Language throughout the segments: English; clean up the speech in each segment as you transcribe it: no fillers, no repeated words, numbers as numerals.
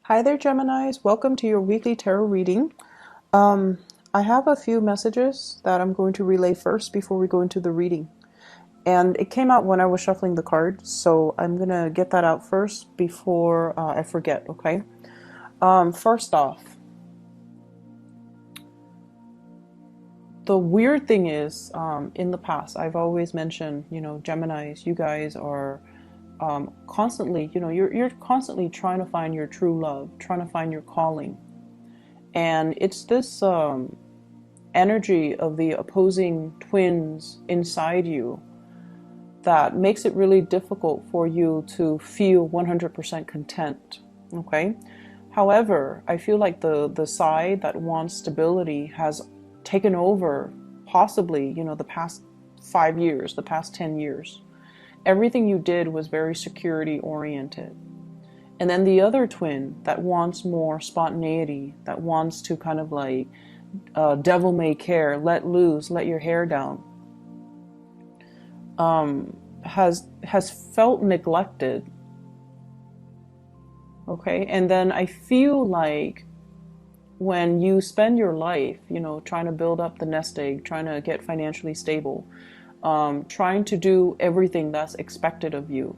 Hi there, Geminis. Welcome to your weekly tarot reading. Um, I have a few messages that I'm going to relay first before we go into the reading. And it came out when I was shuffling the cards, so I'm going to get that out first before I forget, okay? First off, the weird thing is, in the past, I've always mentioned, Geminis, you guys are constantly, you're constantly trying to find your true love, trying to find your calling. And it's this energy of the opposing twins inside you that makes it really difficult for you to feel 100% content. Okay. However, I feel like the side that wants stability has taken over, possibly, the past 5 years, the past 10 years. Everything you did was very security oriented. And then the other twin that wants more spontaneity, that wants to kind of like devil may care, let loose, let your hair down, has felt neglected. Okay, and then I feel like when you spend your life, trying to build up the nest egg, trying to get financially stable, trying to do everything that's expected of you,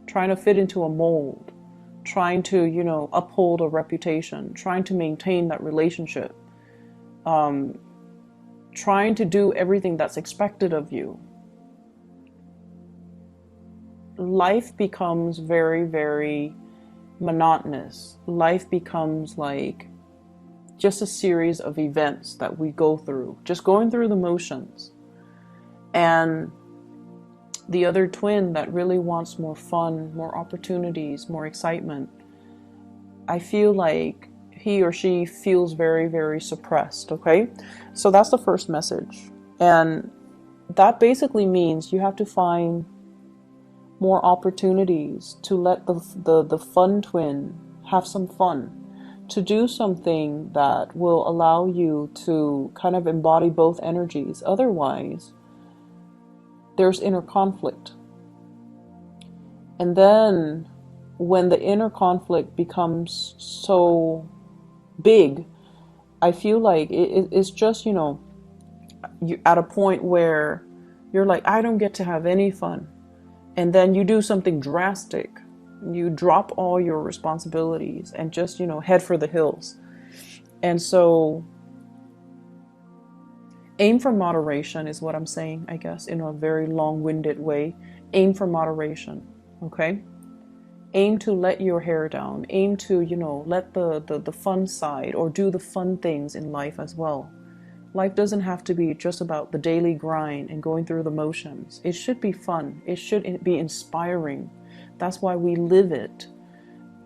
trying to fit into a mold, trying to, uphold a reputation, trying to maintain that relationship, trying to do everything that's expected of you, life becomes very, very monotonous. Life becomes like just a series of events that we go through, just going through the motions. And the other twin that really wants more fun, more opportunities, more excitement, I feel like he or she feels very, very suppressed, okay? So that's the first message. And that basically means you have to find more opportunities to let the fun twin have some fun, to do something that will allow you to kind of embody both energies. Otherwise, there's inner conflict. And then when the inner conflict becomes so big, I feel like it's just, you're at a point where you're like, I don't get to have any fun. And then you do something drastic. You drop all your responsibilities and just, head for the hills. And so aim for moderation is what I'm saying, I guess, in a very long-winded way. Aim for moderation, okay? Aim to let your hair down. Aim to, let the fun side, or do the fun things in life as well. Life doesn't have to be just about the daily grind and going through the motions. It should be fun. It should be inspiring. That's why we live it.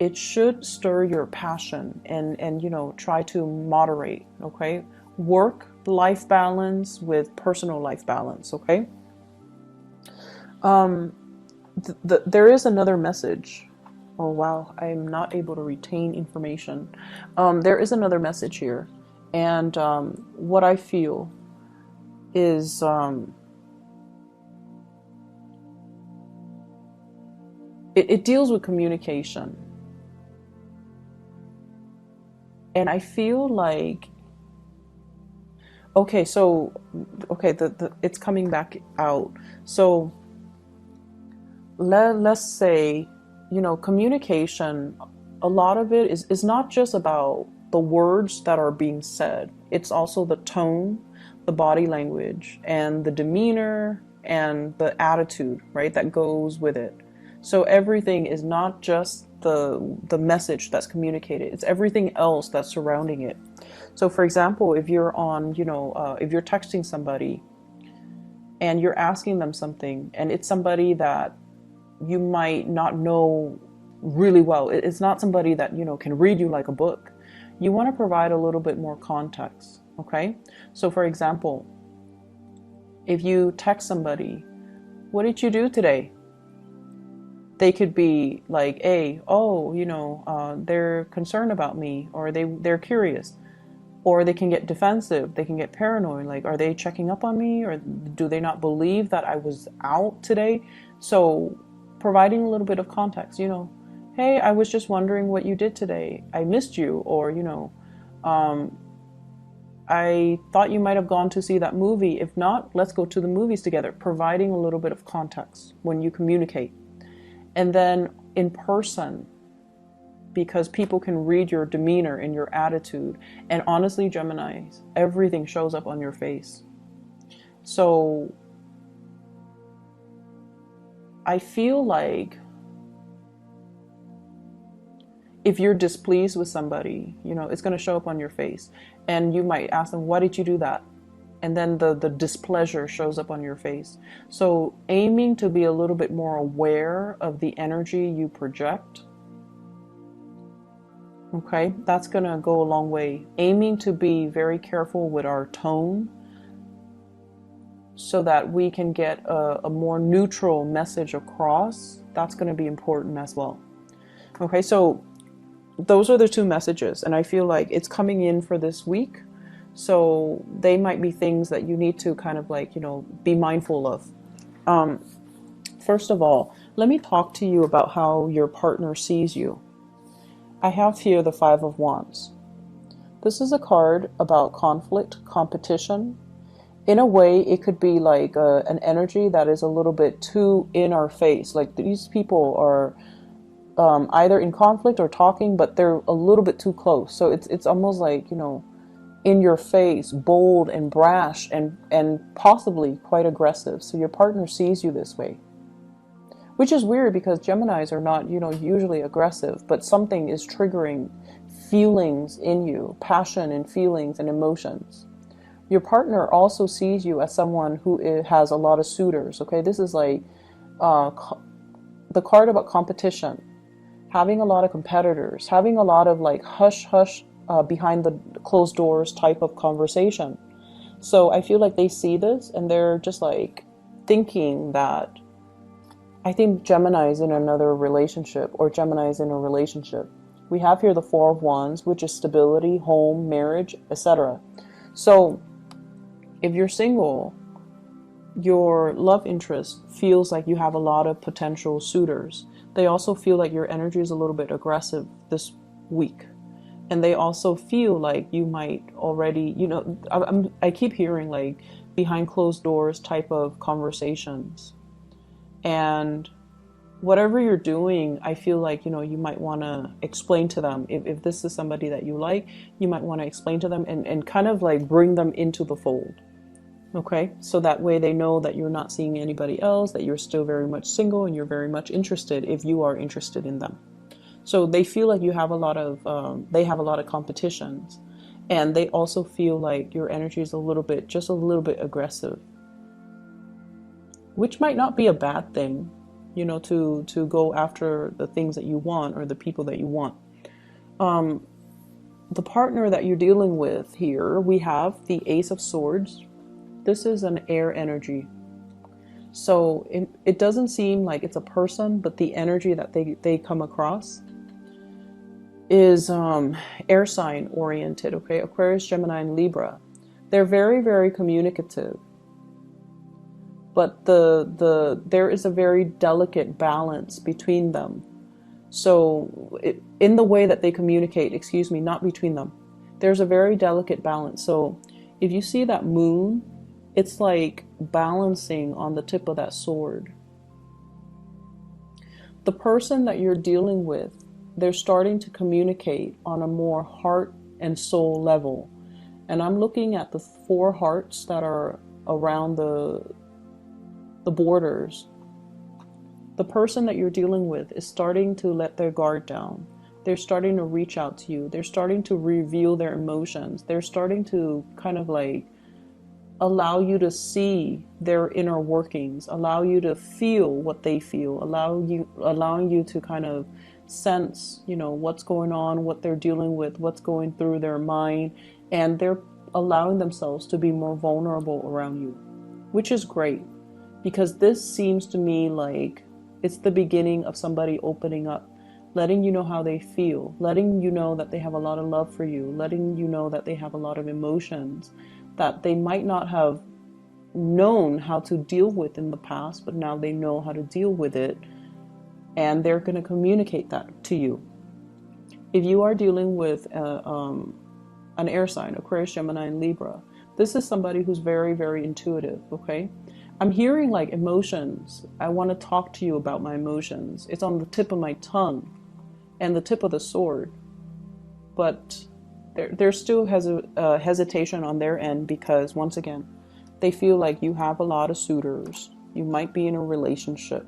It should stir your passion and try to moderate, okay? Work life balance with personal life balance, okay? There is another message. Oh wow, I'm not able to retain information. There is another message here. And what I feel is it deals with communication. And I feel like, okay, so, okay, it's coming back out. So let's say, communication, a lot of it is not just about the words that are being said. It's also the tone, the body language, and the demeanor and the attitude, right, that goes with it. So everything is not just the message that's communicated. It's everything else that's surrounding it. So for example, if you're on, if you're texting somebody and you're asking them something and it's somebody that you might not know really well, it's not somebody that, can read you like a book. You want to provide a little bit more context, okay? So for example, if you text somebody, what did you do today? They could be like, hey, oh, they're concerned about me, or they're curious, or they can get defensive, they can get paranoid, like, are they checking up on me, or do they not believe that I was out today? So providing a little bit of context, hey, I was just wondering what you did today. I missed you. Or, um, I thought you might have gone to see that movie. If not, let's go to the movies together. Providing a little bit of context when you communicate. And then in person, because people can read your demeanor and your attitude. And honestly, Geminis, everything shows up on your face. So I feel like if you're displeased with somebody, it's going to show up on your face. And you might ask them, why did you do that? And then the displeasure shows up on your face. So aiming to be a little bit more aware of the energy you project. Okay, that's going to go a long way. Aiming to be very careful with our tone so that we can get a more neutral message across. That's going to be important as well. Okay, so those are the two messages, and I feel like it's coming in for this week. So they might be things that you need to kind of like, be mindful of. First of all, let me talk to you about how your partner sees you. I have here the Five of Wands. This is a card about conflict, competition. In a way, it could be like an energy that is a little bit too in our face. Like these people are either in conflict or talking, but they're a little bit too close. So it's almost like, in your face, bold and brash and possibly quite aggressive. So your partner sees you this way. Which is weird because Geminis are not, usually aggressive, but something is triggering feelings in you, passion and feelings and emotions. Your partner also sees you as someone who has a lot of suitors, okay? This is like the card about competition, having a lot of competitors, having a lot of like hush-hush behind the closed doors type of conversation. So I feel like they see this and they're just like thinking that I think Gemini is in another relationship or Gemini is in a relationship. We have here the Four of Wands, which is stability, home, marriage, etc. So if you're single, your love interest feels like you have a lot of potential suitors. They also feel like your energy is a little bit aggressive this week. And they also feel like you might already, I keep hearing like behind closed doors type of conversations. And whatever you're doing, I feel like, you might want to explain to them. If this is somebody that you like, you might want to explain to them and kind of like bring them into the fold. Okay, so that way they know that you're not seeing anybody else, that you're still very much single and you're very much interested if you are interested in them. So they feel like you have a lot of, they have a lot of competitions, and they also feel like your energy is just a little bit aggressive, which might not be a bad thing, to go after the things that you want or the people that you want. The partner that you're dealing with here, we have the Ace of Swords. This is an air energy. So it doesn't seem like it's a person, but the energy that they come across is air sign oriented, okay? Aquarius, Gemini, and Libra. They're very, very communicative. But there is a very delicate balance between them. So in the way that they communicate, not between them. There's a very delicate balance. So if you see that moon, it's like balancing on the tip of that sword. The person that you're dealing with, they're starting to communicate on a more heart and soul level. And I'm looking at the 4 hearts that are around the borders. The person that you're dealing with is starting to let their guard down. They're starting to reach out to you. They're starting to reveal their emotions. They're starting to kind of like allow you to see their inner workings, allow you to feel what they feel, allowing you to kind of sense, what's going on, what they're dealing with, what's going through their mind, and they're allowing themselves to be more vulnerable around you, which is great, because this seems to me like it's the beginning of somebody opening up, letting you know how they feel, letting you know that they have a lot of love for you, letting you know that they have a lot of emotions that they might not have known how to deal with in the past, but now they know how to deal with it and they're going to communicate that to you. If you are dealing with an air sign, Aquarius, Gemini, and Libra, this is somebody who's very, very intuitive, okay? I'm hearing like emotions. I want to talk to you about my emotions. It's on the tip of my tongue and the tip of the sword. But there still has a hesitation on their end because, once again, they feel like you have a lot of suitors. You might be in a relationship.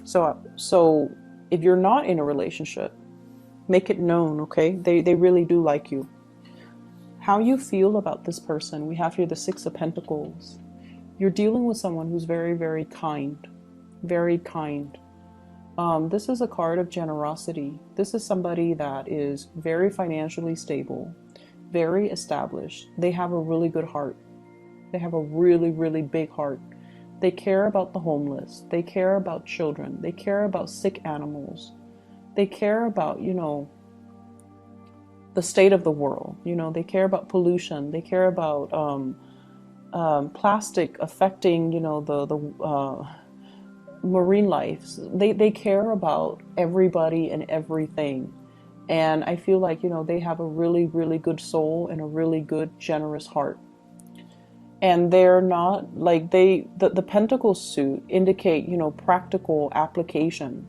So if you're not in a relationship, make it known, okay? They really do like you. How you feel about this person, we have here the Six of Pentacles. You're dealing with someone who's very, very kind. Very kind. This is a card of generosity. This is somebody that is very financially stable, very established. They have a really good heart. They have a really, really big heart. They care about the homeless. They care about children. They care about sick animals. They care about, the state of the world. They care about pollution. They care about plastic affecting, the marine life. They care about everybody and everything. And I feel like, they have a really, really good soul and a really good, generous heart. And they're not like the Pentacles suit indicate, practical application.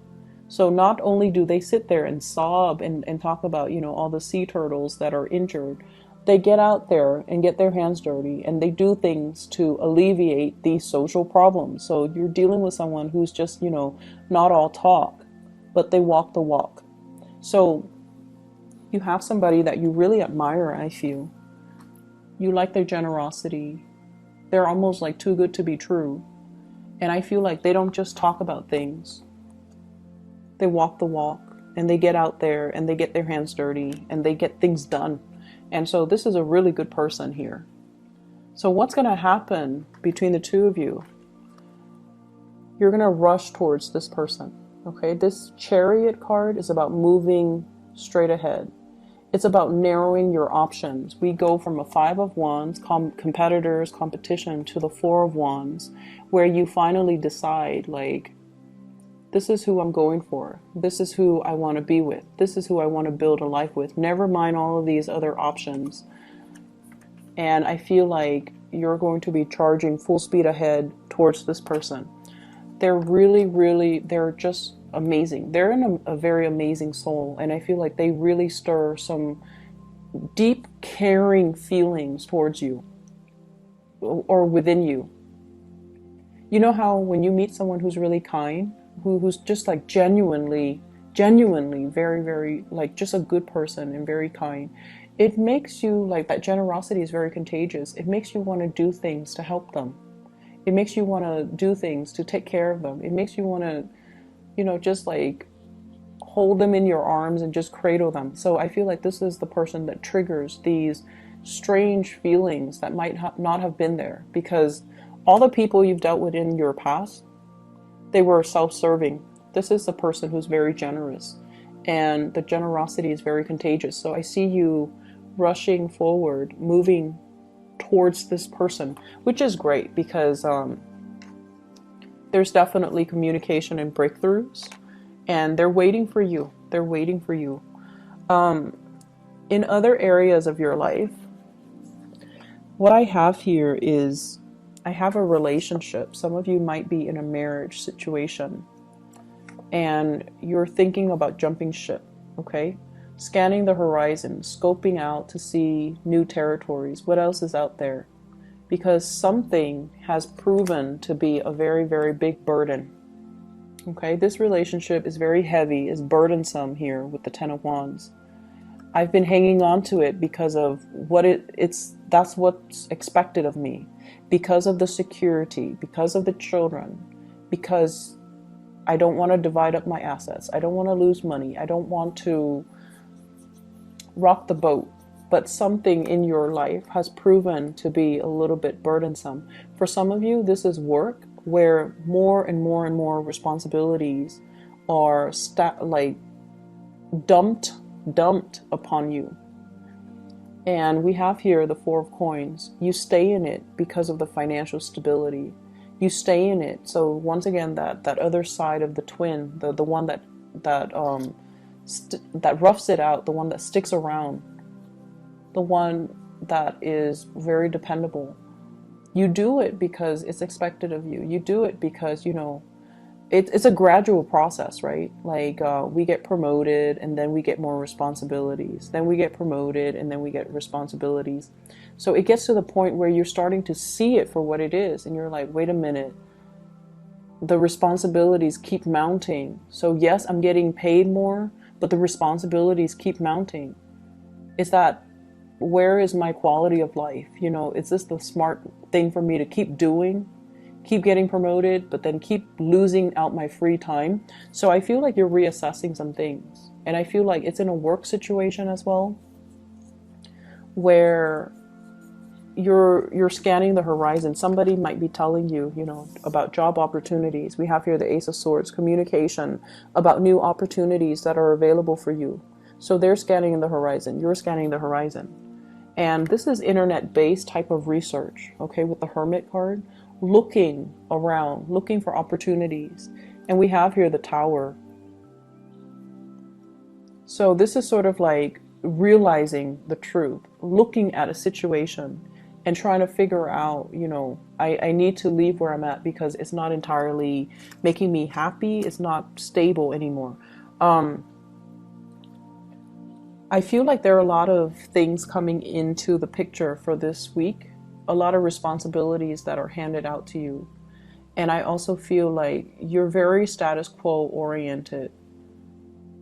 So not only do they sit there and sob and talk about, all the sea turtles that are injured, they get out there and get their hands dirty and they do things to alleviate these social problems. So you're dealing with someone who's just, not all talk, but they walk the walk. So you have somebody that you really admire, I feel. You like their generosity. They're almost like too good to be true. And I feel like they don't just talk about things. They walk the walk and they get out there and they get their hands dirty and they get things done. And so this is a really good person here. So what's going to happen between the two of you? You're going to rush towards this person. Okay, this Chariot card is about moving straight ahead. It's about narrowing your options. We go from a Five of Wands, competitors, competition, to the Four of Wands, where you finally decide, like, this is who I'm going for. This is who I want to be with. This is who I want to build a life with. Never mind all of these other options. And I feel like you're going to be charging full speed ahead towards this person. They're really, really, they're just amazing. They're in a very amazing soul. And I feel like they really stir some deep, caring feelings towards you or within you. You know how when you meet someone who's really kind, who's just like genuinely very, very, like, just a good person and very kind, it makes you, like, that generosity is very contagious. It makes you want to do things to help them. It makes you want to do things to take care of them. It makes you want to, just like hold them in your arms and just cradle them. So I feel like this is the person that triggers these strange feelings that might not have been there, because all the people you've dealt with in your past, they were self-serving. This is a person who's very generous, and the generosity is very contagious. So I see you rushing forward, moving towards this person, which is great because there's definitely communication and breakthroughs, and they're waiting for you. They're waiting for you. In other areas of your life, what I have here is I have a relationship. Some of you might be in a marriage situation and you're thinking about jumping ship, okay? Scanning the horizon, scoping out to see new territories. What else is out there? Because something has proven to be a very, very big burden. Okay, this relationship is very heavy, is burdensome here with the Ten of Wands. I've been hanging on to it because of what that's what's expected of me. Because of the security, because of the children, because I don't want to divide up my assets. I don't want to lose money. I don't want to rock the boat. But something in your life has proven to be a little bit burdensome. For some of you, this is work where more and more and more responsibilities are dumped upon you. And we have here the Four of Coins. You stay in it because of the financial stability. You stay in it. So once again, that other side of the twin, the one that that roughs it out, the one that sticks around, the one that is very dependable. You do it because it's expected of you. You do it because, you know, it's a gradual process, right? Like we get promoted and then we get more responsibilities. Then we get promoted and then we get responsibilities. So it gets to the point where you're starting to see it for what it is. And you're like, wait a minute, the responsibilities keep mounting. So yes, I'm getting paid more, but the responsibilities keep mounting. Is that, where is my quality of life? You know, is this the smart thing for me to keep doing? Keep getting promoted, but then keep losing out my free time. So I feel like you're reassessing some things. And I feel like it's in a work situation as well, where you're scanning the horizon. Somebody might be telling you, you know, about job opportunities. We have here the Ace of Swords, communication about new opportunities that are available for you. So they're scanning the horizon. You're scanning the horizon. And this is internet-based type of research, okay, with the Hermit card, looking around, looking for opportunities. And we have here the Tower. So this is sort of like realizing the truth, looking at a situation and trying to figure out, you know, I need to leave where I'm at because it's not entirely making me happy. It's not stable anymore. I feel like there are a lot of things coming into the picture for this week, a lot of responsibilities that are handed out to you. And I also feel like you're very status quo oriented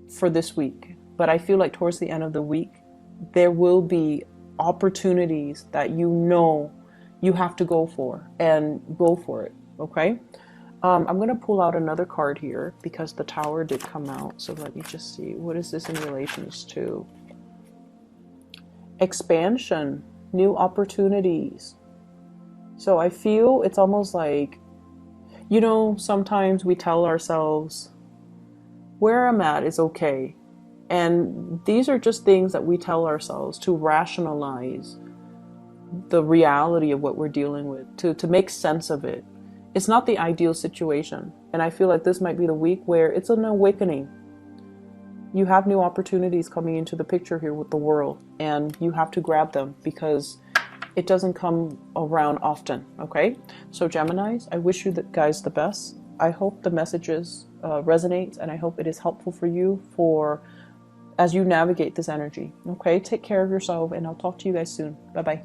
for this week. But I feel like towards the end of the week, there will be opportunities that you know you have to go for, and go for it, okay? I'm going to pull out another card here because the Tower did come out. So let me just see. What is this in relations to? Expansion, new opportunities. So I feel it's almost like, you know, sometimes we tell ourselves, where I'm at is okay. And these are just things that we tell ourselves to rationalize the reality of what we're dealing with, to make sense of it. It's not the ideal situation. And I feel like this might be the week where it's an awakening. You have new opportunities coming into the picture here with the world, and you have to grab them because it doesn't come around often, okay? So Geminis, I wish you guys the best. I hope the messages resonate, and I hope it is helpful for you as you navigate this energy, okay? Take care of yourself, and I'll talk to you guys soon. Bye-bye.